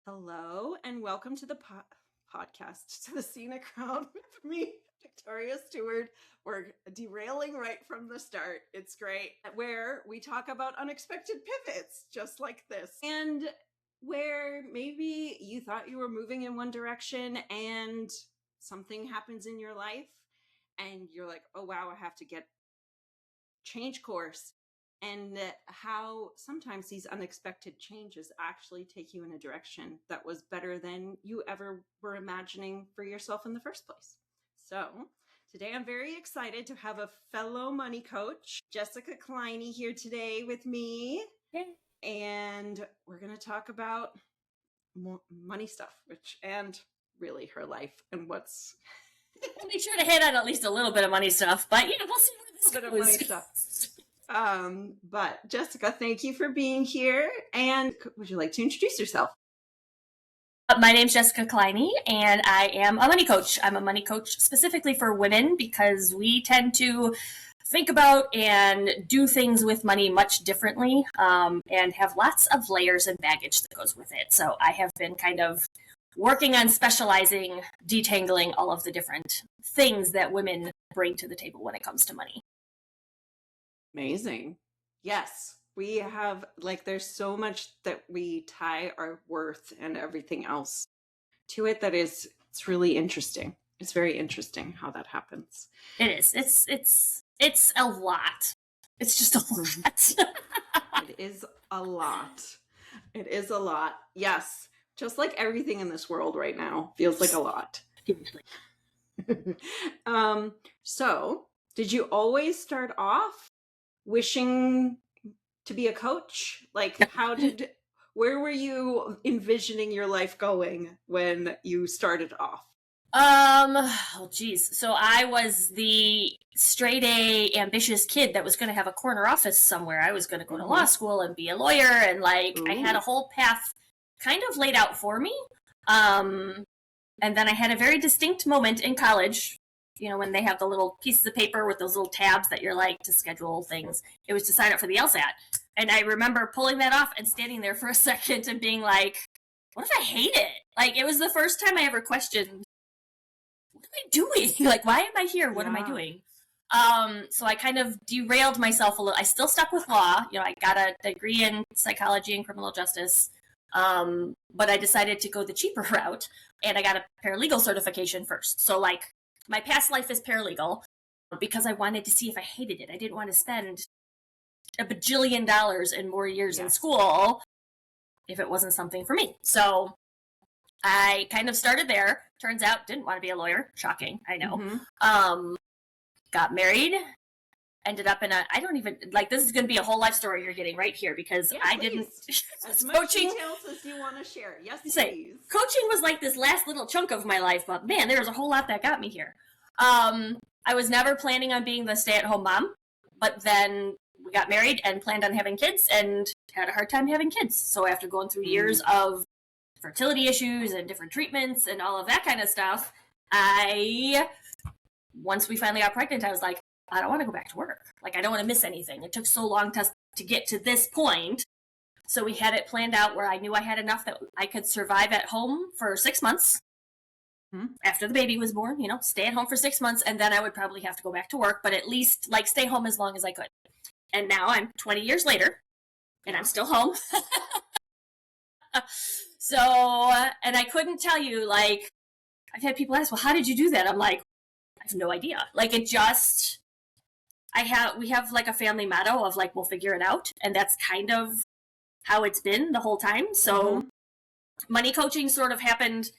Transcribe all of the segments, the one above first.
Hello and welcome to the podcast, to the Scenic Crowd with me, Victoria Stewart. We're derailing right from the start. It's great. Where we talk about unexpected pivots, just like this. And where maybe you thought you were moving in one direction and something happens in your life and you're like, oh, wow, I have to change course. And how sometimes these unexpected changes actually take you in a direction that was better than you ever were imagining for yourself in the first place. So today I'm very excited to have a fellow money coach, Jessica Kleine, here today with me. And we're going to talk about money stuff, and really her life and what's... We'll be sure to hit on at least a little bit of money stuff, but we'll see where this goes. Money stuff. But Jessica, thank you for being here. And would you like to introduce yourself? My name's Jessica Kleine, and I am a money coach. I'm a money coach specifically for women because we tend to think about and do things with money much differently, and have lots of layers and baggage that goes with it. So I have been kind of working on specializing, detangling all of the different things that women bring to the table when it comes to money. Amazing. Yes, we have, there's so much that we tie our worth and everything else to it that it's really interesting. It's very interesting how that happens. It is. It's a lot. It's just a lot. It is a lot. It is a lot. Yes. Just like everything in this world right now feels like a lot. So did you always start off wishing to be a coach? Where were you envisioning your life going when you started off? So I was the straight A ambitious kid that was going to have a corner office somewhere. I was going to go to law school and be a lawyer, and I had a whole path kind of laid out for me. And then I had a very distinct moment in college, when they have the little pieces of paper with those little tabs that you're to schedule things. It was to sign up for the LSAT. And I remember pulling that off and standing there for a second and being like, what if I hate it? It was the first time I ever questioned, what am I doing? Why am I here? What am I doing? So I kind of derailed myself a little. I still stuck with law. I got a degree in psychology and criminal justice. But I decided to go the cheaper route, and I got a paralegal certification first. So my past life is paralegal because I wanted to see if I hated it. I didn't want to spend $1 bajillion and more years in school if it wasn't something for me. So I kind of started there. Turns out, didn't want to be a lawyer. Shocking, I know. Got married. Ended up in I don't even, this is going to be a whole life story you're getting right here because I didn't. As much details as you want to share. Yes, please. Coaching was this last little chunk of my life, but man, there was a whole lot that got me here. I was never planning on being the stay-at-home mom, but then we got married and planned on having kids and had a hard time having kids. So after going through years of fertility issues and different treatments and all of that kind of stuff, once we finally got pregnant, I was like, I don't want to go back to work. I don't want to miss anything. It took so long to get to this point. So we had it planned out where I knew I had enough that I could survive at home for 6 months after the baby was born, stay at home for 6 months. And then I would probably have to go back to work, but at least stay home as long as I could. And now I'm 20 years later and I'm still home. So, and I couldn't tell you, I've had people ask, well, how did you do that? I'm like, I have no idea. We have a family motto of we'll figure it out. And that's kind of how it's been the whole time. So money coaching sort of happened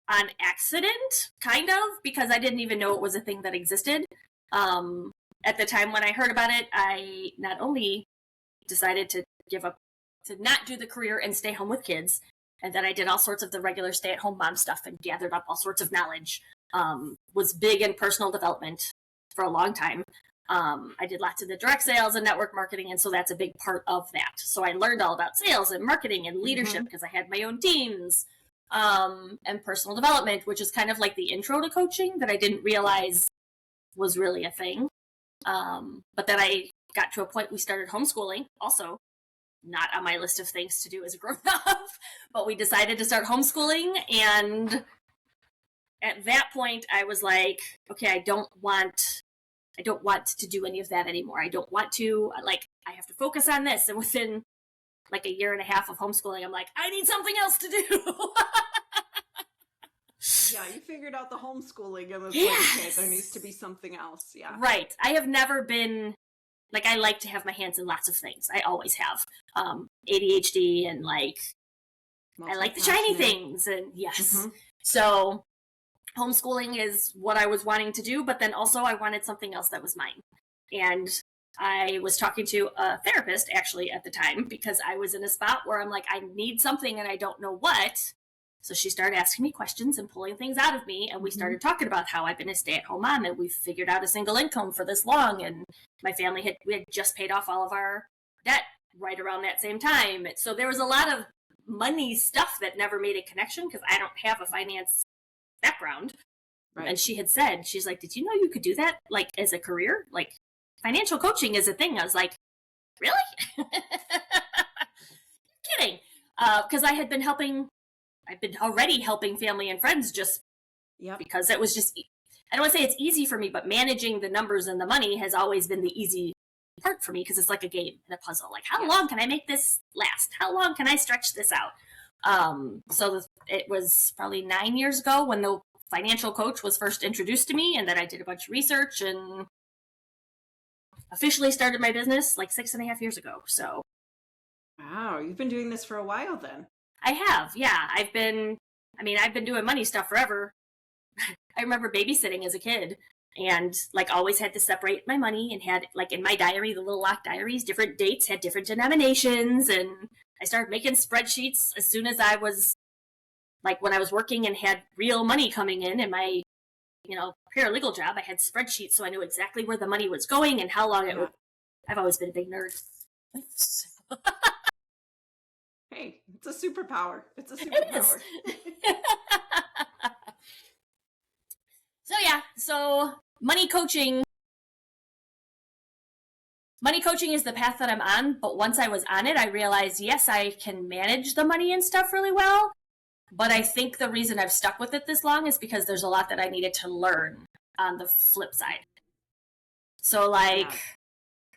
on accident, kind of, because I didn't even know it was a thing that existed. At the time when I heard about it, I not only decided to give up, to not do the career and stay home with kids, and then I did all sorts of the regular stay-at-home mom stuff and gathered up all sorts of knowledge. Was big in personal development for a long time. I did lots of the direct sales and network marketing, and so that's a big part of that. So I learned all about sales and marketing and leadership because I had my own teams, and personal development, which is kind of the intro to coaching that I didn't realize was really a thing. But then I got to a point we started homeschooling also, not on my list of things to do as a grown-up, but we decided to start homeschooling. And at that point I was like, okay, I don't want to do any of that anymore. I don't want to, like, I have to focus on this. And within like a year and a half of homeschooling, I'm like, I need something else to do. Yeah, you figured out the homeschooling and was yes. like, okay, there needs to be something else. Yeah. Right. I have never been, like, I like to have my hands in lots of things. I always have. ADHD and, like, I like the shiny things. And yes. Mm-hmm. So homeschooling is what I was wanting to do, but then also I wanted something else that was mine. And I was talking to a therapist, actually, at the time, because I was in a spot where I'm like, I need something and I don't know what. So she started asking me questions and pulling things out of me, and we started talking about how I've been a stay-at-home mom, and we've figured out a single income for this long, and my family we had just paid off all of our debt right around that same time. So there was a lot of money stuff that never made a connection because I don't have a finance background. Right. And she had said, she's like, did you know you could do that, like, as a career? Like, financial coaching is a thing. I was like, really? Kidding. Because I've been already helping family and friends just because it was just, I don't want to say it's easy for me, but managing the numbers and the money has always been the easy part for me because it's like a game and a puzzle. Like, how long can I make this last? How long can I stretch this out? So it was probably 9 years ago when the financial coach was first introduced to me, and then I did a bunch of research and officially started my business like 6.5 years ago. So. Wow, you've been doing this for a while then. I have, yeah. I've been doing money stuff forever. I remember babysitting as a kid and like always had to separate my money and had like in my diary, the little locked diaries, different dates had different denominations. And I started making spreadsheets as soon as I was like when I was working and had real money coming in my, paralegal job, I had spreadsheets. So I knew exactly where the money was going and how long it would. I've always been a big nerd. Hey, it's a superpower. It's a superpower. So money coaching is the path that I'm on, but once I was on it, I realized, yes, I can manage the money and stuff really well, but I think the reason I've stuck with it this long is because there's a lot that I needed to learn on the flip side. So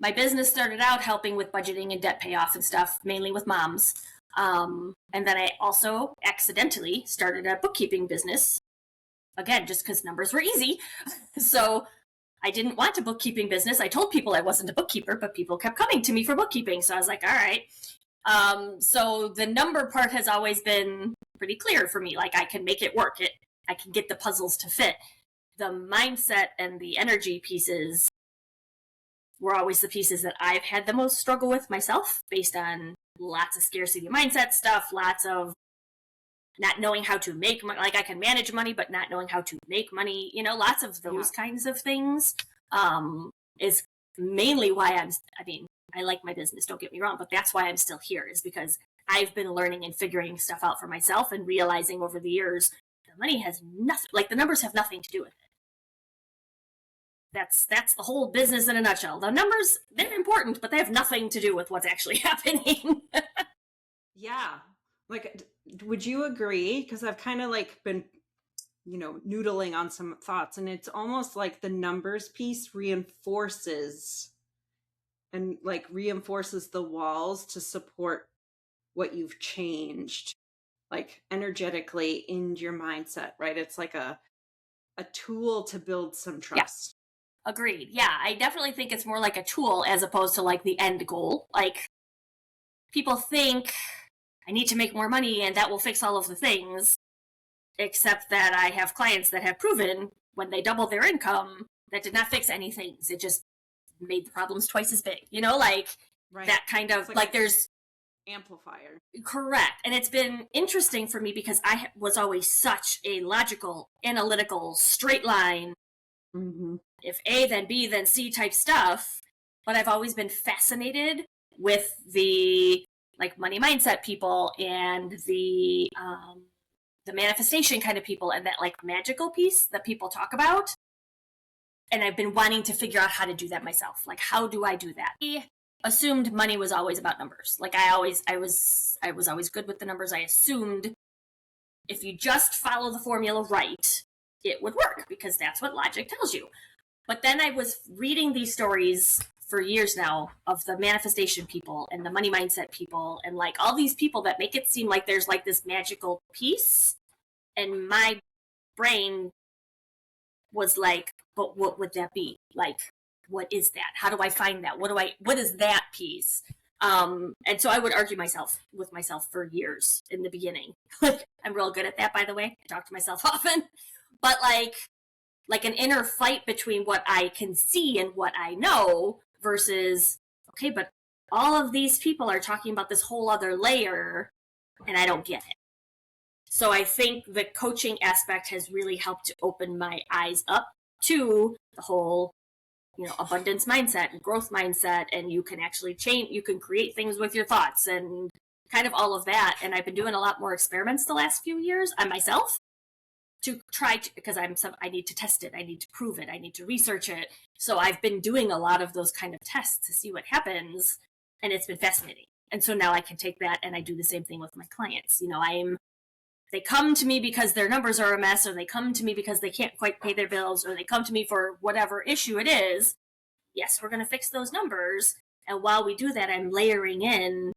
my business started out helping with budgeting and debt payoff and stuff, mainly with moms. And then I also accidentally started a bookkeeping business, again, just because numbers were easy. So I didn't want a bookkeeping business. I told people I wasn't a bookkeeper, but people kept coming to me for bookkeeping. So I was like, all right. So the number part has always been pretty clear for me. Like I can make it work. I can get the puzzles to fit. The mindset and the energy pieces were always the pieces that I've had the most struggle with myself based on lots of scarcity mindset stuff, lots of not knowing how to make money. Like I can manage money, but not knowing how to make money, lots of those kinds of things, is mainly why I like my business, don't get me wrong, but that's why I'm still here is because I've been learning and figuring stuff out for myself and realizing over the years, the money has nothing, like the numbers have nothing to do with it. That's the whole business in a nutshell. The numbers, they're important, but they have nothing to do with what's actually happening. Yeah. Like, would you agree? Because I've kind of like been, noodling on some thoughts, and it's almost like the numbers piece reinforces the walls to support what you've changed, like energetically in your mindset, right? It's like a tool to build some trust. Yeah. Agreed. Yeah, I definitely think it's more like a tool as opposed to like the end goal. Like people think I need to make more money and that will fix all of the things, except that I have clients that have proven when they double their income, that did not fix any things. It just made the problems twice as big, right. That kind of like there's amplifier. Correct. And it's been interesting for me because I was always such a logical, analytical, straight line. Mm-hmm. If A, then B, then C type stuff. But I've always been fascinated with the like money mindset people and the manifestation kind of people and that like magical piece that people talk about. And I've been wanting to figure out how to do that myself. Like, how do I do that? assumed money was always about numbers. Like I was always good with the numbers. I assumed if you just follow the formula right, it would work because that's what logic tells you. But then I was reading these stories for years now of the manifestation people and the money mindset people and like all these people that make it seem like there's like this magical piece. And my brain was like, but what would that be? Like, what is that? How do I find that? What is that piece? And so I would argue with myself for years in the beginning. I'm real good at that, by the way. I talk to myself often. But like an inner fight between what I can see and what I know versus, okay, but all of these people are talking about this whole other layer and I don't get it. So I think the coaching aspect has really helped to open my eyes up to the whole, abundance mindset and growth mindset, and you can actually you can create things with your thoughts and kind of all of that. And I've been doing a lot more experiments the last few years on myself to try to, because I need to test it, I need to prove it, I need to research it. So I've been doing a lot of those kind of tests to see what happens, and it's been fascinating. And so now I can take that and I do the same thing with my clients. They come to me because their numbers are a mess, or they come to me because they can't quite pay their bills, or they come to me for whatever issue it is. Yes, we're going to fix those numbers. And while we do that, I'm layering in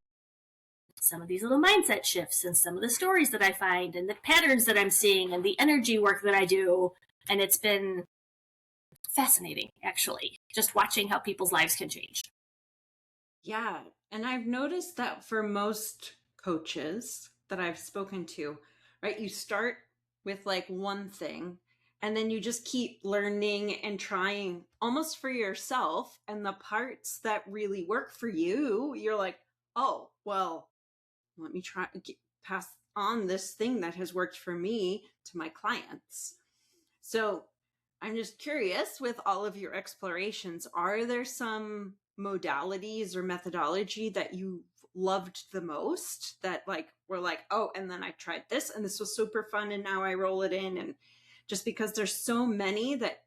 some of these little mindset shifts and some of the stories that I find and the patterns that I'm seeing and the energy work that I do. And it's been fascinating, actually, just watching how people's lives can change. Yeah. And I've noticed that for most coaches that I've spoken to, right, you start with like one thing and then you just keep learning and trying almost for yourself. And the parts that really work for you, you're like, oh, well, let me try pass on this thing that has worked for me to my clients. So I'm just curious, with all of your explorations, are there some modalities or methodology that you loved the most that like were like, oh, and then I tried this and this was super fun and now I roll it in? And just because there's so many that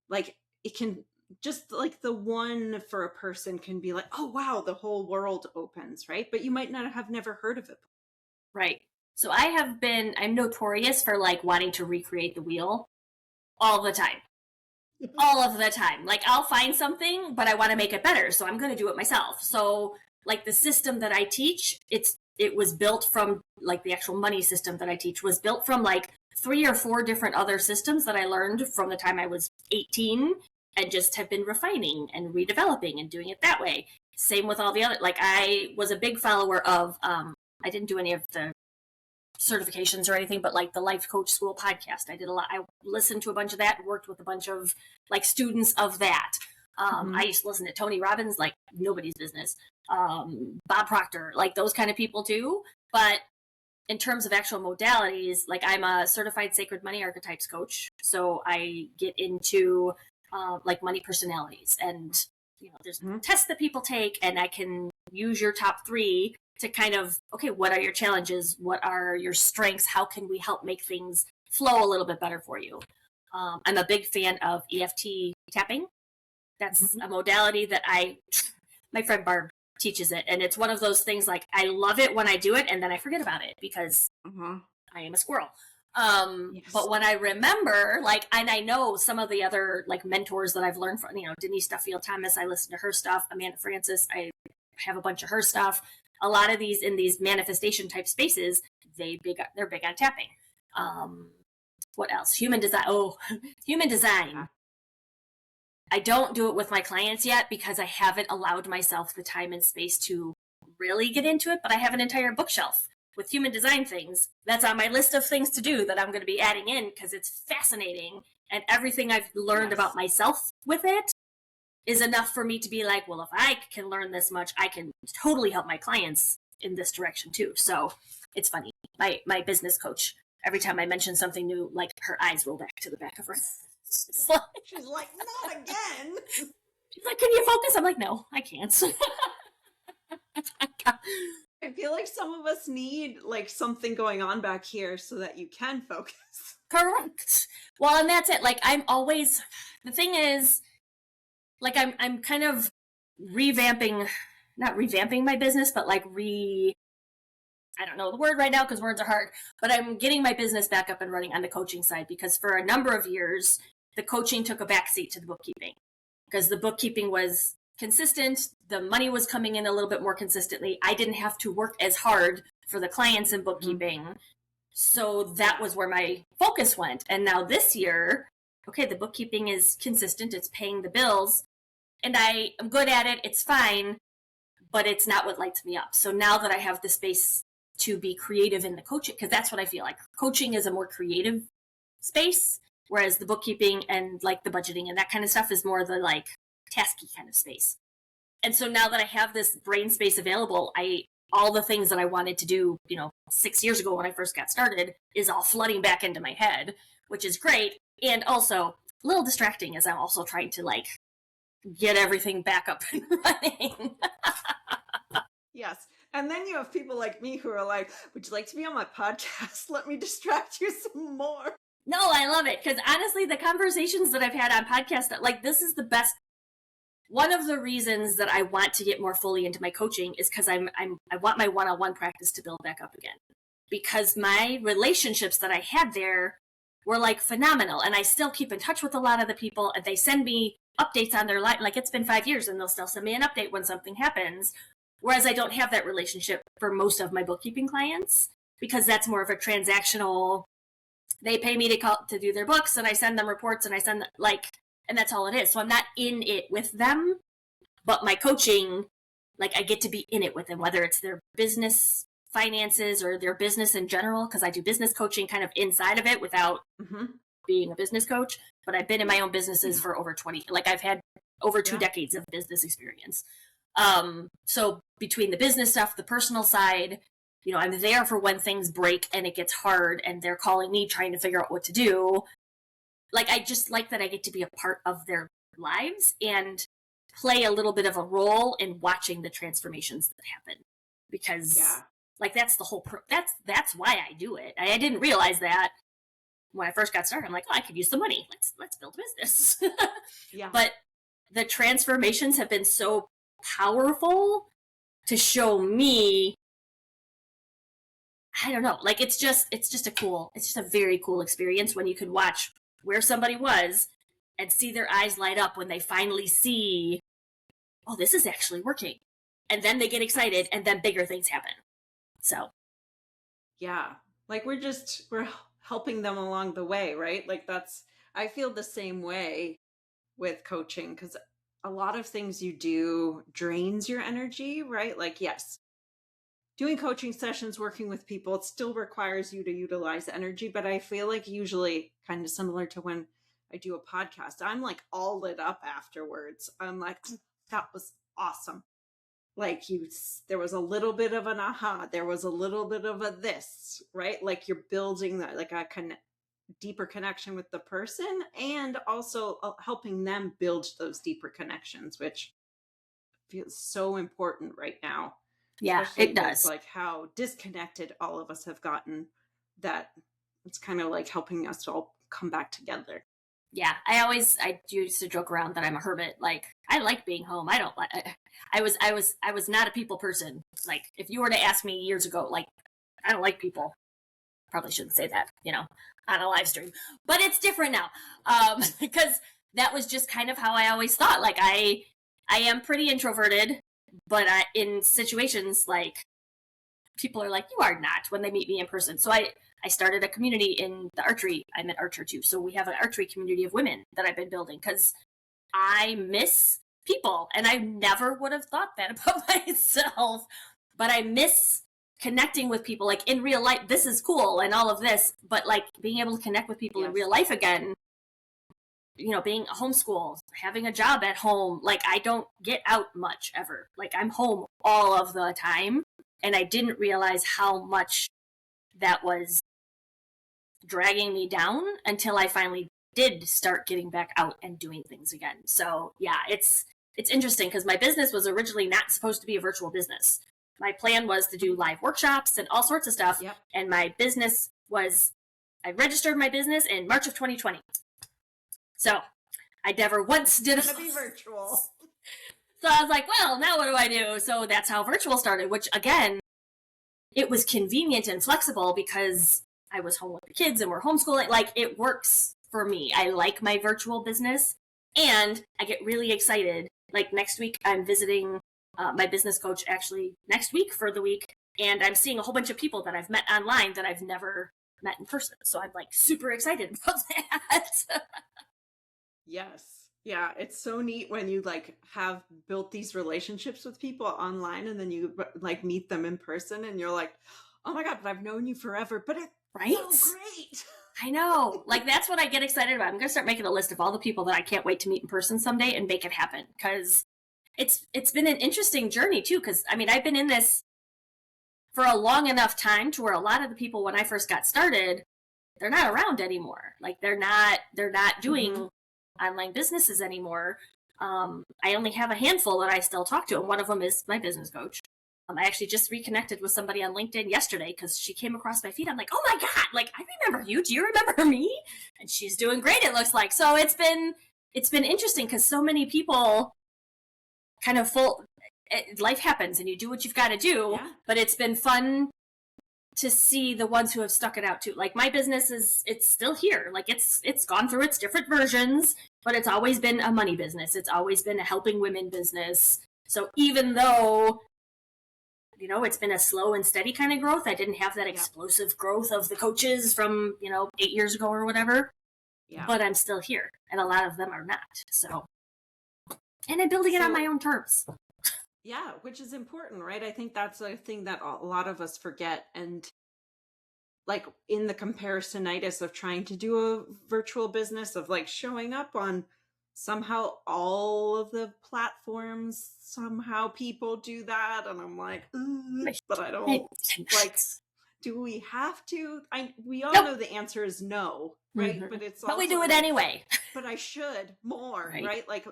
like it can just like the one for a person can be like, oh wow, the whole world opens, right? But you might not have never heard of it. Right. So I'm notorious for like wanting to recreate the wheel all the time. All of the time. Like I'll find something, but I want to make it better. So I'm going to do it myself. So like the system that I teach, it was built from like the actual money system that I teach was built from like 3 or 4 different other systems that I learned from the time I was 18 and just have been refining and redeveloping and doing it that way. Same with all the other, like I was a big follower of, I didn't do any of the certifications or anything, but like the Life Coach School podcast, I did a lot. I listened to a bunch of that and worked with a bunch of like students of that. I used to listen to Tony Robbins, like nobody's business. Bob Proctor, like those kind of people too. But in terms of actual modalities, like I'm a certified sacred money archetypes coach. So I get into like money personalities, and there's tests that people take, and I can use your top 3 to kind of, okay, what are your challenges? What are your strengths? How can we help make things flow a little bit better for you? I'm a big fan of EFT tapping. That's a modality that my friend Barb teaches it. And it's one of those things like I love it when I do it and then I forget about it because I am a squirrel. Yes. But when I remember, like, and I know some of the other like mentors that I've learned from, Denise Duffield Thomas, I listen to her stuff. Amanda Francis, I have a bunch of her stuff. A lot of these in these manifestation type spaces, they're big on tapping. What else? Human design. Oh, human design. I don't do it with my clients yet because I haven't allowed myself the time and space to really get into it, but I have an entire bookshelf with human design things. That's on my list of things to do that I'm going to be adding in because it's fascinating. And everything I've learned about myself with it is enough for me to be like, well, if I can learn this much, I can totally help my clients in this direction too. So it's funny. My business coach, every time I mention something new, like her eyes roll back to the back of her. She's like, not again. She's like, can you focus? I'm like, no, I can't. I feel like some of us need like something going on back here so that you can focus. Correct. Well, and that's it. Like I'm always, the thing is, like I'm kind of not revamping my business, but like I don't know the word right now because words are hard, but I'm getting my business back up and running on the coaching side, because for a number of years, the coaching took a backseat to the bookkeeping, because the bookkeeping was consistent. The money was coming in a little bit more consistently. I didn't have to work as hard for the clients in bookkeeping. Mm-hmm. So that was where my focus went. And now this year, okay, the bookkeeping is consistent. It's paying the bills and I am good at it. It's fine, but it's not what lights me up. So now that I have the space to be creative in the coaching, because that's what I feel like. Coaching is a more creative space, whereas the bookkeeping and like the budgeting and that kind of stuff is more the like tasky kind of space. And so now that I have this brain space available, all the things that I wanted to do, 6 years ago when I first got started is all flooding back into my head, which is great. And also a little distracting as I'm also trying to like get everything back up and running. Yes. And then you have people like me who are like, would you like to be on my podcast? Let me distract you some more. No, I love it. Because honestly, the conversations that I've had on podcasts, like this is the best. One of the reasons that I want to get more fully into my coaching is because I want my one-on-one practice to build back up again. Because my relationships that I had there were like phenomenal. And I still keep in touch with a lot of the people, and they send me updates on their life. Like it's been 5 years and they'll still send me an update when something happens. Whereas I don't have that relationship for most of my bookkeeping clients, because that's more of a transactional. They pay me to do their books, and I send them reports, and I send and that's all it is. So I'm not in it with them, but my coaching, like I get to be in it with them, whether it's their business finances or their business in general, because I do business coaching kind of inside of it without being a business coach. But I've been in my own businesses for over 20, like I've had over 2 decades of business experience. So between the business stuff, the personal side, I'm there for when things break and it gets hard and they're calling me trying to figure out what to do. Like, I just like that I get to be a part of their lives and play a little bit of a role in watching the transformations that happen, because like that's the whole, that's why I do it. I didn't realize that when I first got started. I'm like, I could use the money. Let's build a business. But the transformations have been so powerful to show me, I don't know, like it's just a very cool experience when you can watch where somebody was and see their eyes light up when they finally see, oh, this is actually working. And then they get excited and then bigger things happen. So. Yeah. Like we're helping them along the way, right? Like I feel the same way with coaching, because a lot of things you do drains your energy, right? Like, yes, doing coaching sessions, working with people, it still requires you to utilize energy. But I feel like usually kind of similar to when I do a podcast, I'm like all lit up afterwards. I'm like, that was awesome. Like there was a little bit of an aha. There was a little bit of a this, right? Like you're building that, like a deeper connection with the person, and also helping them build those deeper connections, which feels so important right now. Yeah, it does. Like how disconnected all of us have gotten, that it's kind of like helping us all come back together. Yeah, I used to joke around that I'm a hermit. Like I like being home. I was not a people person. Like if you were to ask me years ago, like I don't like people. Probably shouldn't say that, on a live stream, but it's different now. Because that was just kind of how I always thought. Like I am pretty introverted, but in situations like people are like, you are not, when they meet me in person. So I started a community in the archery. I'm an archer too. So we have an archery community of women that I've been building because I miss people, and I never would have thought that about myself, but I miss connecting with people like in real life. This is cool and all of this, but like being able to connect with people in real life again, being homeschooled, having a job at home, like I don't get out much ever. Like I'm home all of the time, and I didn't realize how much that was dragging me down until I finally did start getting back out and doing things again. So yeah, it's interesting because my business was originally not supposed to be a virtual business. My plan was to do live workshops and all sorts of stuff. Yep. And my business I registered my business in March of 2020. So I never once did it's gonna be virtual. So I was like, well, now what do I do? So that's how virtual started, which again, it was convenient and flexible because I was home with the kids and we're homeschooling. Like, it works for me. I like my virtual business and I get really excited. Like, next week, I'm visiting my business coach actually next week for the week. And I'm seeing a whole bunch of people that I've met online that I've never met in person. So I'm like super excited about that. Yes. Yeah, it's so neat when you like have built these relationships with people online and then you like meet them in person and you're like, oh my God, but I've known you forever, but it's right? so great. I know. Like, that's what I get excited about. I'm going to start making a list of all the people that I can't wait to meet in person someday and make it happen. Because it's been an interesting journey too. Because I mean, I've been in this for a long enough time to where a lot of the people when I first got started, they're not around anymore. Like, they're not doing online businesses anymore. I only have a handful that I still talk to, and one of them is my business coach. I actually just reconnected with somebody on LinkedIn yesterday because she came across my feed. I'm like, oh my God, like, I remember you. Do you remember me? And she's doing great, it looks like. So it's been interesting because so many people kind of life happens and you do what you've got to do, but it's been fun to see the ones who have stuck it out too. Like, my business it's still here. Like, it's gone through its different versions, but it's always been a money business. It's always been a helping women business. So even though, you know, it's been a slow and steady kind of growth, I didn't have that explosive growth of the coaches from, 8 years ago or whatever. Yeah. But I'm still here, and a lot of them are not. So, and I'm building it on my own terms. Yeah, which is important, right? I think that's a thing that a lot of us forget. And like, in the comparisonitis of trying to do a virtual business, of like showing up on somehow all of the platforms, somehow people do that. And I'm like, but I don't like, do we have to? We all know the answer is no, right? But it's also, but we do it anyway. But I should more, right? Like,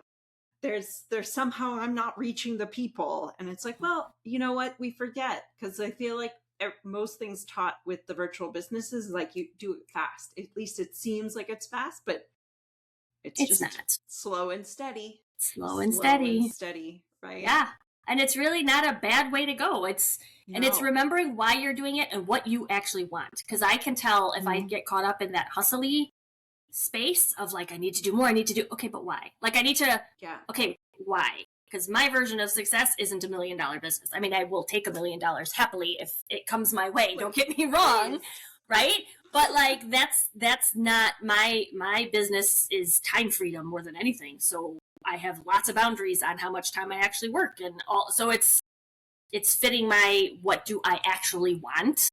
there's somehow I'm not reaching the people. And it's like, well, you know what? We forget, because I feel like most things taught with the virtual businesses, like, you do it fast. At least it seems like it's fast, but it's just not. Slow and steady. Slow and steady, right? Yeah. And it's really not a bad way to go. And it's remembering why you're doing it and what you actually want. Because I can tell if I get caught up in that hustly space of like, I need to do more, okay, but why? Like, I need to, okay, why? Because my version of success isn't $1 million business. I mean, I will take $1 million happily if it comes my way. Don't get me wrong, right? But like, that's not my business is time freedom more than anything. So I have lots of boundaries on how much time I actually work and all. So it's fitting my, what do I actually want,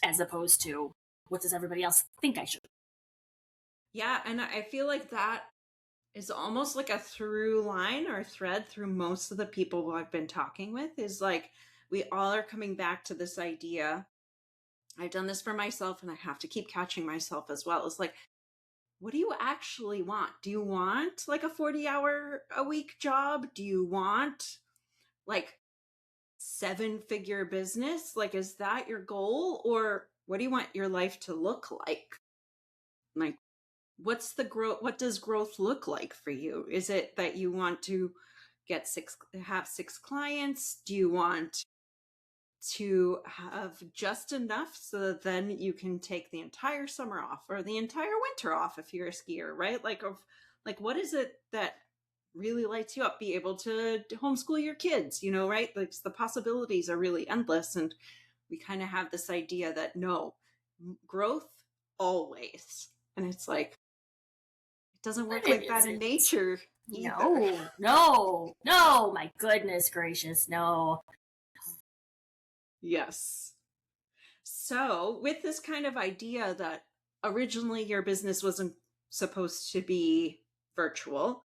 as opposed to what does everybody else think I should. Yeah, and I feel like that is almost like a through line or thread through most of the people who I've been talking with, is like, we all are coming back to this idea. I've done this for myself and I have to keep catching myself as well. It's like, what do you actually want? Do you want like a 40-hour-a-week job? Do you want like 7-figure business? Like, is that your goal? Or what do you want your life to look like? Like, what's the growth? What does growth look like for you? Is it that you want to have 6 clients? Do you want to have just enough so that then you can take the entire summer off or the entire winter off if you're a skier, right? Like, what is it that really lights you up? Be able to homeschool your kids, right? Like, the possibilities are really endless. And we kind of have this idea that no, growth always. And it's like, it doesn't work like that in nature either. No, my goodness gracious, no. Yes. So with this kind of idea that originally your business wasn't supposed to be virtual,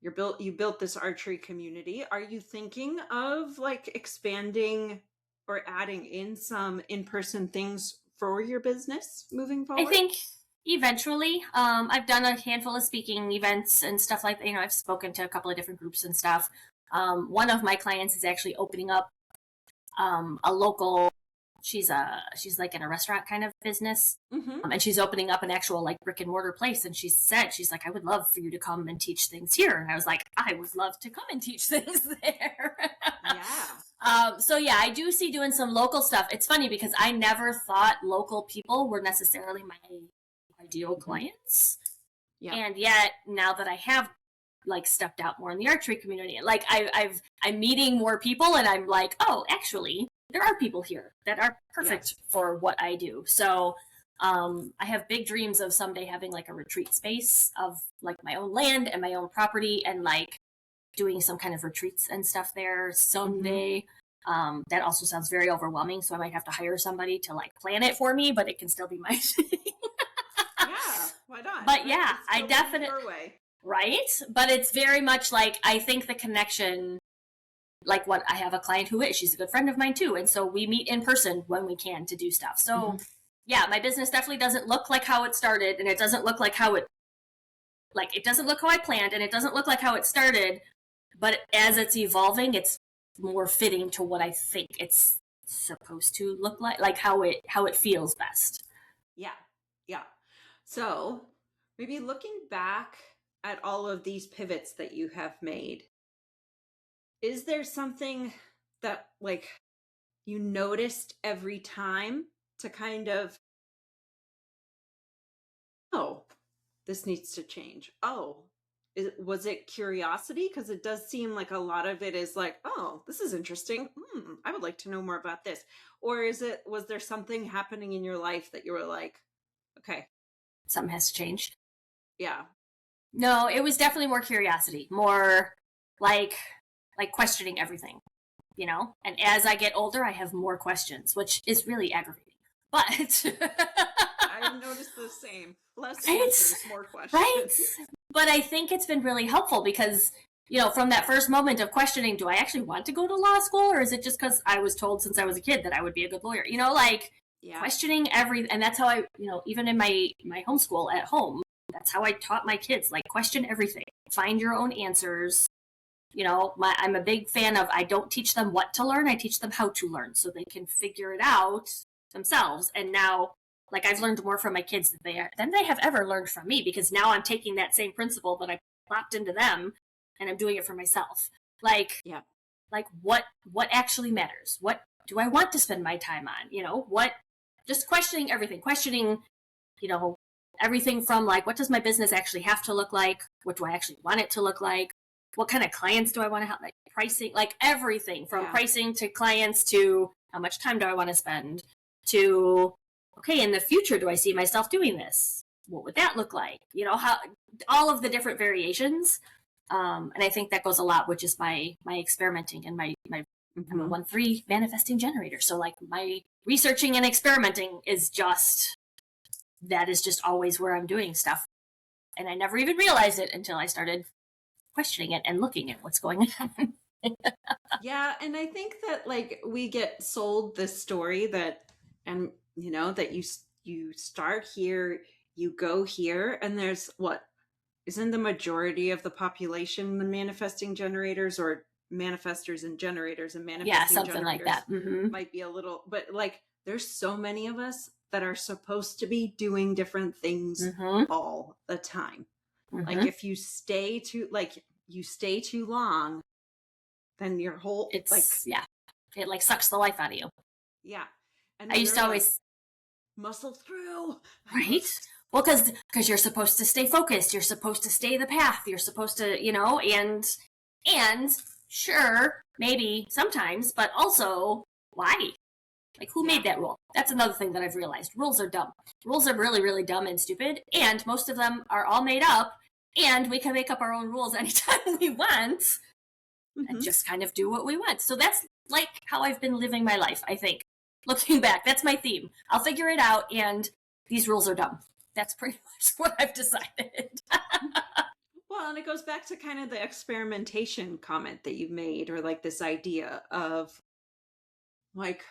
you built this archery community. Are you thinking of like expanding or adding in some in-person things for your business moving forward? I think eventually. I've done a handful of speaking events and stuff like that. I've spoken to a couple of different groups and stuff. One of my clients is actually opening up a local She's like in a restaurant kind of business. Mm-hmm. And she's opening up an actual like brick and mortar place. And she's like, I would love for you to come and teach things here. And I was like, I would love to come and teach things there. Yeah. So yeah, I do see doing some local stuff. It's funny because I never thought local people were necessarily my ideal clients. Yeah. And yet now that I have like stepped out more in the archery community, like I'm meeting more people, and I'm like, oh, actually, there are people here that are perfect for what I do. So I have big dreams of someday having like a retreat space of like my own land and my own property, and like doing some kind of retreats and stuff there someday. That also sounds very overwhelming, so I might have to hire somebody to like plan it for me, but it can still be my thing. Yeah, why not? But yeah, I definitely, right? But it's very much like, I think the connection, like what I have a client who she's a good friend of mine too. And so we meet in person when we can to do stuff. So yeah, my business definitely doesn't look like how it started, and it doesn't look like how it doesn't look how I planned, and it doesn't look like how it started, but as it's evolving, it's more fitting to what I think it's supposed to look like how it feels best. Yeah. Yeah. So maybe looking back at all of these pivots that you have made, is there something that like you noticed every time to kind of, oh, this needs to change? Oh, was it curiosity? Because it does seem like a lot of it is like, oh, this is interesting. I would like to know more about this. Or was there something happening in your life that you were like, okay, something has to change? Yeah. No, it was definitely more curiosity, more like questioning everything, you know? And as I get older, I have more questions, which is really aggravating. But I've noticed the same. Less answers, more questions. Right? But I think it's been really helpful because, you know, from that first moment of questioning, do I actually want to go to law school, or is it just because I was told since I was a kid that I would be a good lawyer? You know, like questioning everything. And that's how I, you know, even in my homeschool at home, that's how I taught my kids, like, question everything, find your own answers. You know, I'm a big fan of, I don't teach them what to learn, I teach them how to learn so they can figure it out themselves. And now, like, I've learned more from my kids than they have ever learned from me, because now I'm taking that same principle that I plopped into them and I'm doing it for myself. Like, like what actually matters? What do I want to spend my time on? You know, just questioning everything, you know, everything from like, what does my business actually have to look like? What do I actually want it to look like? What kind of clients do I want to have? Like pricing, like everything from pricing to clients to how much time do I want to spend to, okay, in the future, do I see myself doing this? What would that look like? You know, how all of the different variations. And I think that goes a lot with just my experimenting and my I'm a 1-3 manifesting generator. So like my researching and experimenting is just always where I'm doing stuff. And I never even realized it until I started questioning it and looking at what's going on. Yeah. And I think that like we get sold this story that, and you know, that you start here, you go here, and there's isn't the majority of the population the manifesting generators, or manifestors and generators, and manifesting something generators like that. might be a little, but like there's so many of us that are supposed to be doing different things all the time. Like if you stay too long, then your whole it like sucks the life out of you. Yeah. And I used to always muscle through. Right? Well, because you're supposed to stay focused. You're supposed to stay the path. You're supposed to, you know, and sure, maybe sometimes, but also why? Like, who made that rule? That's another thing that I've realized. Rules are dumb. Rules are really, really dumb and stupid, and most of them are all made up, and we can make up our own rules anytime we want and just kind of do what we want. So that's like how I've been living my life, I think. Looking back, that's my theme. I'll figure it out, and these rules are dumb. That's pretty much what I've decided. Well, and it goes back to kind of the experimentation comment that you made, or like this idea of like,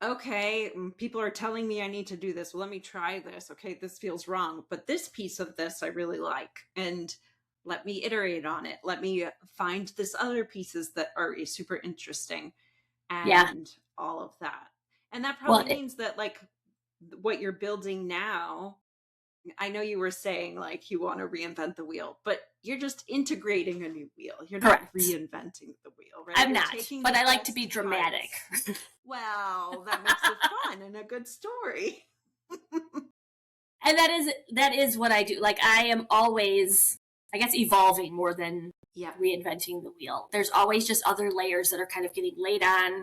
okay, people are telling me I need to do this. Well, let me try this. Okay, this feels wrong, but this piece of this I really like. And let me iterate on it. Let me find this other pieces that are super interesting and all of that. And that probably means that like what you're building now, I know you were saying like you want to reinvent the wheel, but you're just integrating a new wheel. You're not reinventing the wheel, right? I'm not, but I like to be dramatic. Well, that makes it fun and a good story. And that is what I do. Like I am always, I guess, evolving more than reinventing the wheel. There's always just other layers that are kind of getting laid on,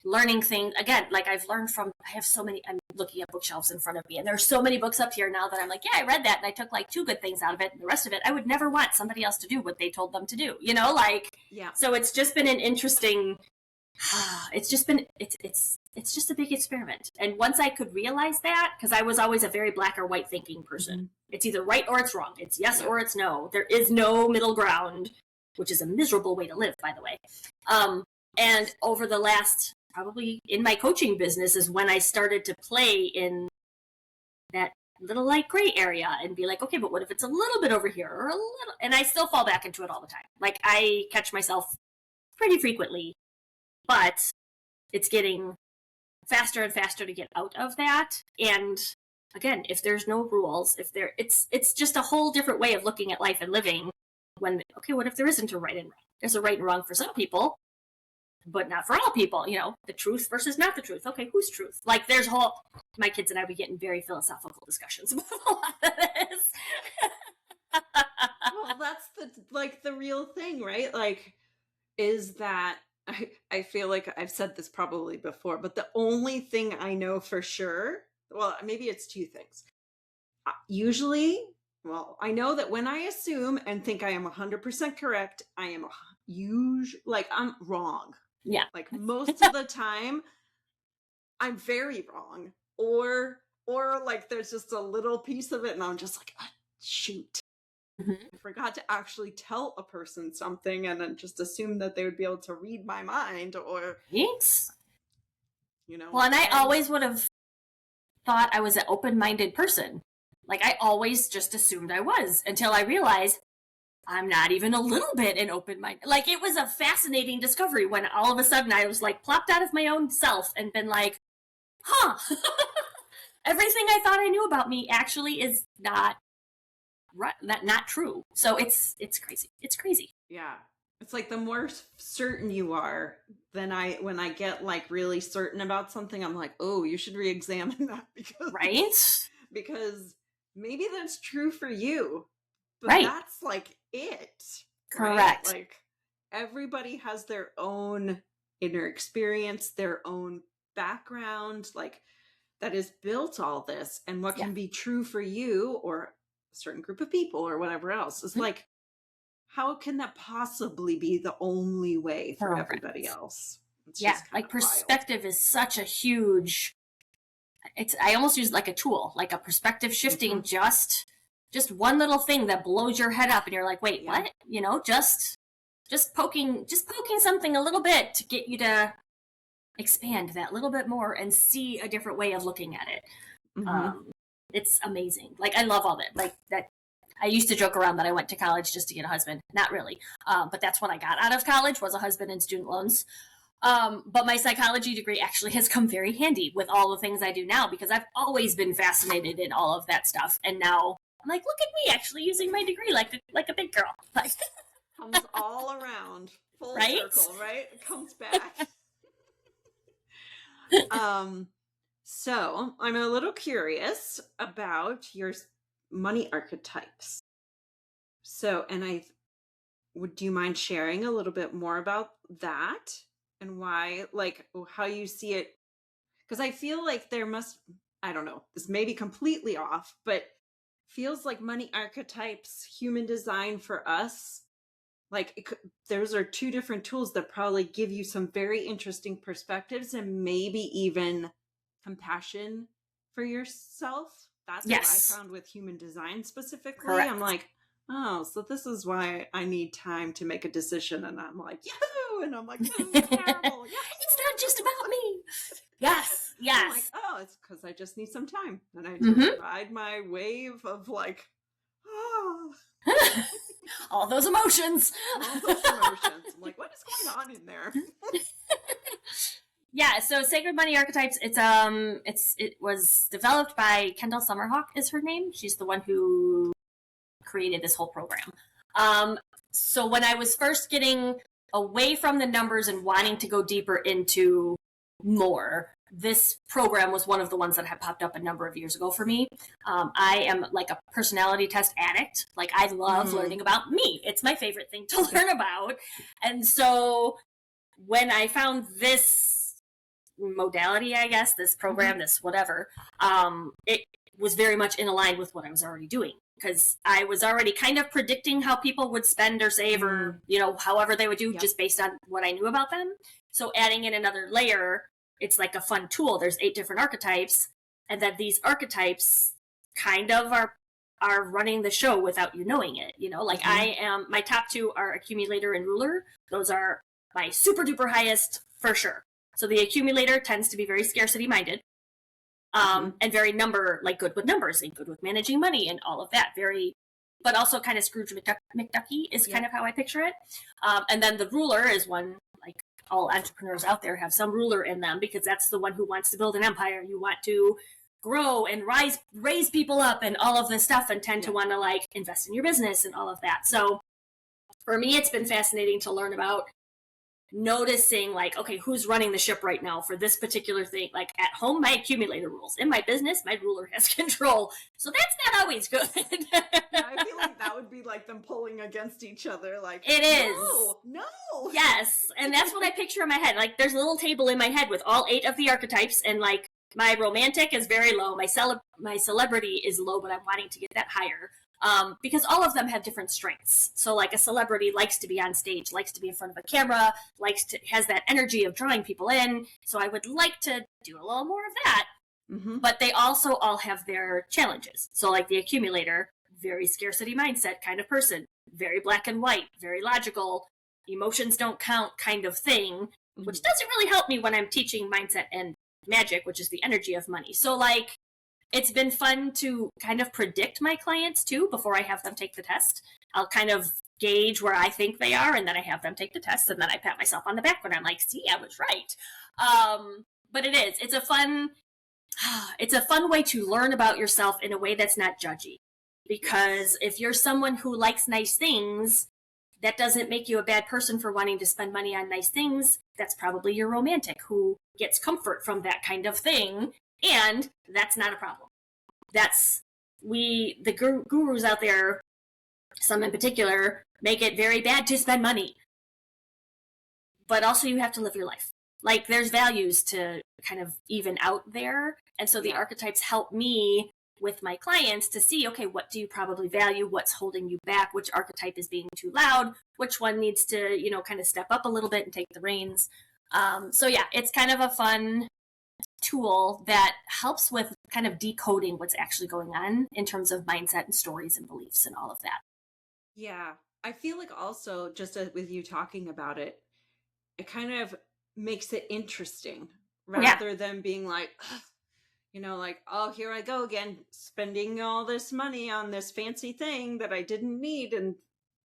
learning things. Again, like I've learned from, I have so many, I'm looking at bookshelves in front of me, and there's so many books up here now that I'm like, yeah, I read that and I took like 2 good things out of it, and the rest of it, I would never want somebody else to do what they told them to do, you know, like, so it's just been an interesting, it's just a big experiment. And once I could realize that, because I was always a very black or white thinking person, it's either right or it's wrong. It's yes or it's no. There is no middle ground, which is a miserable way to live, by the way. And over the last, probably in my coaching business, is when I started to play in that little light gray area and be like, okay, but what if it's a little bit over here or a little, and I still fall back into it all the time. Like I catch myself pretty frequently, but it's getting faster and faster to get out of that. And again, if there's no rules, it's just a whole different way of looking at life and living. When, okay, what if there isn't a right and wrong? There's a right and wrong for some people, but not for all people, you know, the truth versus not the truth. Okay, whose truth? Like there's my kids and I, we get in very philosophical discussions about a lot of this. Well, that's the real thing, right? Like, is that, I feel like I've said this probably before, but the only thing I know for sure, well, maybe it's 2 things. Usually, well, I know that when I assume and think I am 100% correct, I am I'm wrong. Yeah. Like most of the time, I'm very wrong. Or like there's just a little piece of it and I'm just like, shoot. I forgot to actually tell a person something and then just assume that they would be able to read my mind or, thanks. You know. Well, and I always would have thought I was an open-minded person. Like I always just assumed I was until I realized I'm not even a little bit an open-minded. Like it was a fascinating discovery when all of a sudden I was like plopped out of my own self and been like, everything I thought I knew about me actually is not true. So it's crazy. It's crazy. Yeah. It's like the more certain you are, when I get like really certain about something, I'm like, oh, you should re-examine that because maybe that's true for you, but that's like it. Correct. Right? Like everybody has their own inner experience, their own background, like that has built all this, and what can be true for you or certain group of people or whatever else is like, how can that possibly be the only way for everybody else? It's like perspective is such a huge, I almost use it like a tool, like a perspective shifting, just one little thing that blows your head up and you're like, wait, what? You know, just poking something a little bit to get you to expand that little bit more and see a different way of looking at it. It's amazing. Like I love all that. Like that, I used to joke around that I went to college just to get a husband. Not really, but that's what I got out of college was a husband and student loans. But my psychology degree actually has come very handy with all the things I do now because I've always been fascinated in all of that stuff, and now I'm like, look at me actually using my degree like a big girl. Like comes all around, full circle, right? It comes back. So I'm a little curious about your money archetypes. So, and do you mind sharing a little bit more about that and why, like how you see it? Because I feel like I don't know, this may be completely off, but feels like money archetypes, human design for us, like those are 2 different tools that probably give you some very interesting perspectives and maybe even compassion for yourself. That's what I found with human design specifically. Correct. I'm like, oh, so this is why I need time to make a decision. And I'm like, yahoo! And I'm like, this is terrible. It's not just about me. Yes. I'm like, oh, it's because I just need some time. And I just ride my wave of like, all those emotions. I'm like, what is going on in there? Yeah, so Sacred Money Archetypes, it was developed by Kendall Summerhawk is her name. She's the one who created this whole program. So when I was first getting away from the numbers and wanting to go deeper into more, this program was one of the ones that had popped up a number of years ago for me. I am like a personality test addict. Like I love learning about me. It's my favorite thing to learn about. And so when I found this modality, I guess, this program, this whatever, it was very much in line with what I was already doing. Because I was already kind of predicting how people would spend or save or, however they would do just based on what I knew about them. So adding in another layer, it's like a fun tool. There's 8 different archetypes, and that these archetypes kind of are running the show without you knowing it. Like my top 2 are accumulator and ruler. Those are my super duper highest for sure. So the accumulator tends to be very scarcity minded. And very good with numbers and good with managing money and all of that. But also kind of Scrooge McDucky is kind of how I picture it. And then the ruler is one, like all entrepreneurs out there have some ruler in them, because that's the one who wants to build an empire. You want to grow and raise people up and all of this stuff, and tend to want to like invest in your business and all of that. So for me, it's been fascinating to learn about noticing like, okay, who's running the ship right now for this particular thing? Like at home, my accumulator rules. In my business, my ruler has control. So that's not always good. I feel like that would be like them pulling against each other. Like it is. No. Yes. And that's what I picture in my head. Like there's a little table in my head with all 8 of the archetypes, and like my romantic is very low. My celebrity is low, but I'm wanting to get that higher. Because all of them have different strengths. So like a celebrity likes to be on stage, likes to be in front of a camera, has that energy of drawing people in. So I would like to do a little more of that. But they also all have their challenges. So like the accumulator, very scarcity mindset kind of person, very black and white, very logical, emotions don't count kind of thing, which doesn't really help me when I'm teaching mindset and magic, which is the energy of money. So like, it's been fun to kind of predict my clients too before I have them take the test. I'll kind of gauge where I think they are, and then I have them take the test, and then I pat myself on the back when I'm like, see, I was right. But it's a fun way to learn about yourself in a way that's not judgy. Because if you're someone who likes nice things, that doesn't make you a bad person for wanting to spend money on nice things. That's probably your romantic who gets comfort from that kind of thing. And that's not a problem. The gurus out there, some in particular, make it very bad to spend money. But also you have to live your life. Like there's values to kind of even out there. And so the archetypes help me with my clients to see, okay, what do you probably value? What's holding you back? Which archetype is being too loud? Which one needs to, kind of step up a little bit and take the reins? So it's kind of a fun tool that helps with kind of decoding what's actually going on in terms of mindset and stories and beliefs and all of that. Yeah. I feel like also just with you talking about it, it kind of makes it interesting rather than being like, like, oh, here I go again, spending all this money on this fancy thing that I didn't need.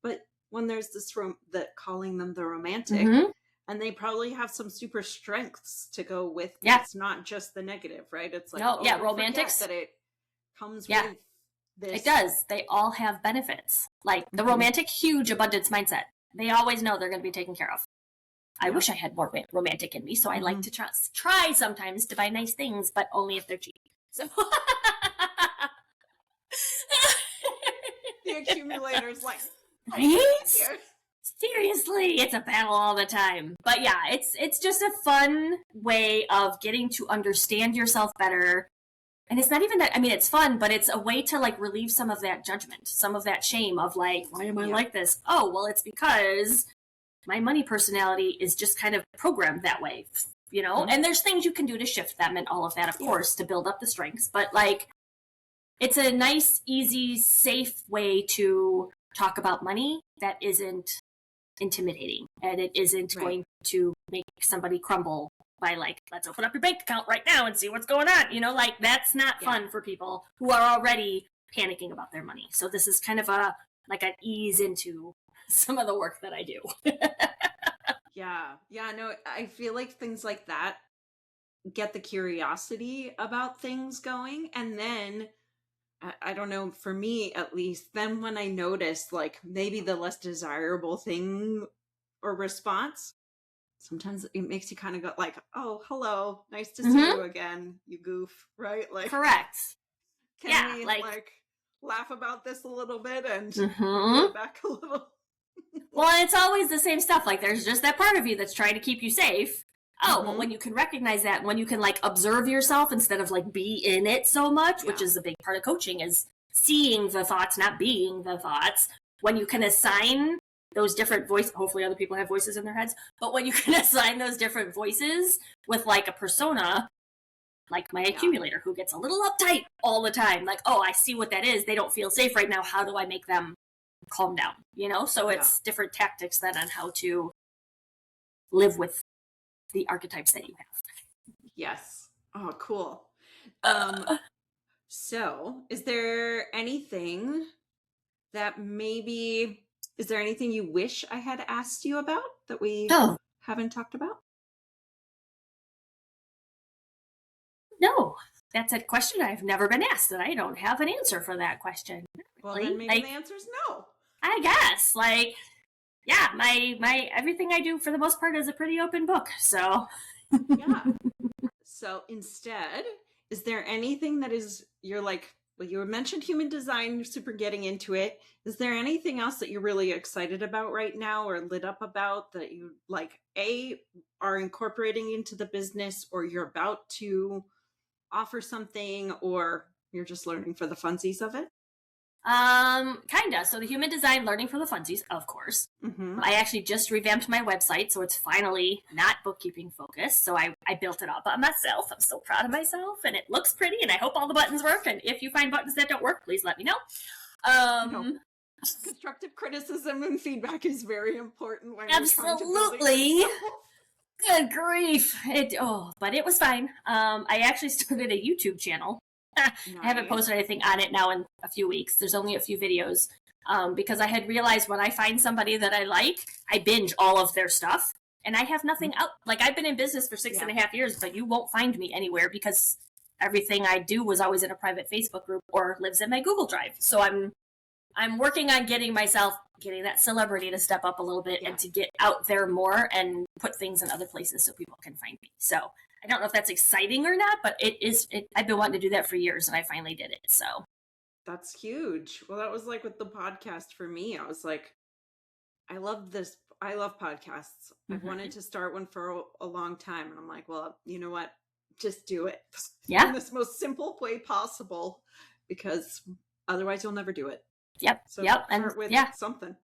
But when there's this calling them the romantic, and they probably have some super strengths to go with. Yeah. It's not just the negative, right? It's like, romantics. That it comes with this. It does. They all have benefits. Like the romantic, huge abundance mindset. They always know they're going to be taken care of. I wish I had more romantic in me, so I like to try sometimes to buy nice things, but only if they're cheap. So the accumulator's like, right? Seriously, it's a battle all the time. But it's just a fun way of getting to understand yourself better. And it's not even that, it's fun, but it's a way to like relieve some of that judgment, some of that shame of like, why am I like this? Oh, well, it's because my money personality is just kind of programmed that way, And there's things you can do to shift them and all of that, of course, to build up the strengths. But like, it's a nice, easy, safe way to talk about money that isn't intimidating, and it isn't going to make somebody crumble by like, let's open up your bank account right now and see what's going on. Like that's not fun for people who are already panicking about their money. So this is kind of an ease into some of the work that I do. No, I feel like things like that get the curiosity about things going. And then I don't know, for me at least, then when I notice like maybe the less desirable thing or response, sometimes it makes you kind of go like, oh, hello, nice to see you again, you goof, right? Like, correct. Can we like laugh about this a little bit and pull it back a little? Well, it's always the same stuff. Like, there's just that part of you that's trying to keep you safe. Oh, but when you can recognize that, when you can like observe yourself instead of like be in it so much, which is a big part of coaching, is seeing the thoughts, not being the thoughts. When you can assign those different voices, hopefully other people have voices in their heads, but when you can assign those different voices with like a persona, like my accumulator who gets a little uptight all the time, like, oh, I see what that is. They don't feel safe right now. How do I make them calm down? You know, so it's different tactics then on how to live with the archetypes that you have. Yes. Oh, cool. So is there anything that maybe, is there anything you wish I had asked you about that we haven't talked about? No, that's a question I've never been asked, and I don't have an answer for that question. Well, then maybe the answer is no. I guess, like, yeah, my everything I do for the most part is a pretty open book. So yeah. So instead, is there anything that is you're like, well, you mentioned human design, you're super getting into it. Is there anything else that you're really excited about right now or lit up about that you like are incorporating into the business, or you're about to offer something, or you're just learning for the funsies of it? Kinda. So the human design, learning for the funsies, of course. I actually just revamped my website, so it's finally not bookkeeping focused. So I built it all by myself. I'm so proud of myself, and it looks pretty, and I hope all the buttons work. And if you find buttons that don't work, please let me know. Constructive criticism and feedback is very important when absolutely. Good grief. But it was fine. I actually started a YouTube channel. Nice. I haven't posted anything on it now in a few weeks. There's only a few videos because I had realized when I find somebody that I like, I binge all of their stuff, and I have nothing out. Like, I've been in business for 6.5 years, but you won't find me anywhere because everything I do was always in a private Facebook group or lives in my Google Drive. So I'm working on getting that celebrity to step up a little bit and to get out there more and put things in other places so people can find me. So I don't know if that's exciting or not, but I've been wanting to do that for years, and I finally did it. So that's huge. Well, that was like with the podcast for me. I was like, I love this. I love podcasts. I've wanted to start one for a long time. And I'm like, well, you know what? Just do it. Yeah. In this most simple way possible, because otherwise you'll never do it. Yep. So start with something.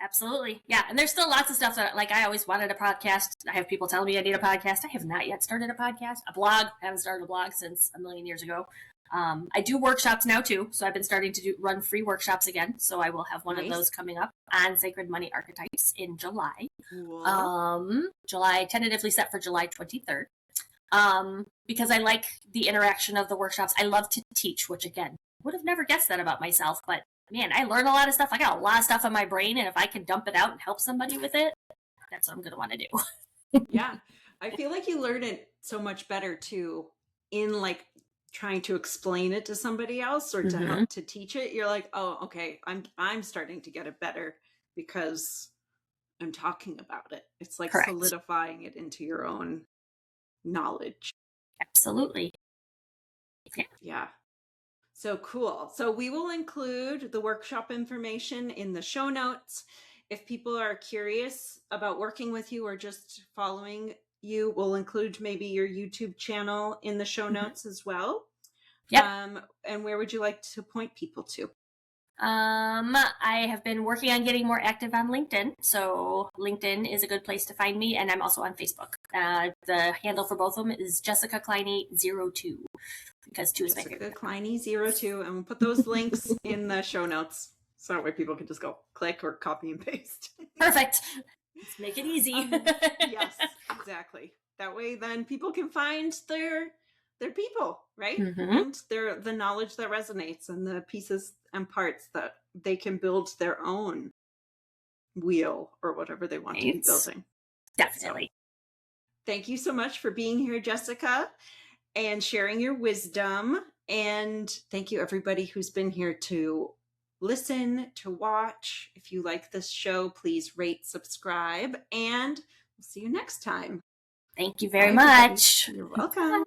Absolutely. Yeah. And there's still lots of stuff that, like, I always wanted a podcast. I have people telling me I need a podcast. I have not yet started a podcast. A blog. I haven't started a blog since a million years ago. I do workshops now too. So I've been starting to run free workshops again. So I will have one of those coming up on Sacred Money Archetypes in July. Cool. July, tentatively set for July 23rd. Because I like the interaction of the workshops. I love to teach, which again, would have never guessed that about myself, but man, I learn a lot of stuff. I got a lot of stuff in my brain, and if I can dump it out and help somebody with it, that's what I'm going to want to do. Yeah. I feel like you learn it so much better too in like trying to explain it to somebody else or to help to teach it. You're like, oh, okay, I'm starting to get it better because I'm talking about it. It's like solidifying it into your own knowledge. Absolutely. Yeah. So cool. So we will include the workshop information in the show notes. If people are curious about working with you or just following you, we'll include maybe your YouTube channel in the show notes as well. Yeah. And where would you like to point people to? I have been working on getting more active on LinkedIn. So LinkedIn is a good place to find me, and I'm also on Facebook. The handle for both of them is Jessica Kleine 02. Because 2 is my favorite. Kleine 02, and we'll put those links in the show notes so that way people can just go click or copy and paste. Perfect. Let's make it easy. Yes, exactly. That way then people can find their people, right? And the knowledge that resonates and the pieces and parts that they can build their own wheel or whatever they want to be building. Definitely. Thank you so much for being here, Jessica, and sharing your wisdom. And thank you, everybody who's been here to listen, to watch. If you like this show, please rate, subscribe, and we'll see you next time. Thank you very Bye, everybody. much. You're welcome.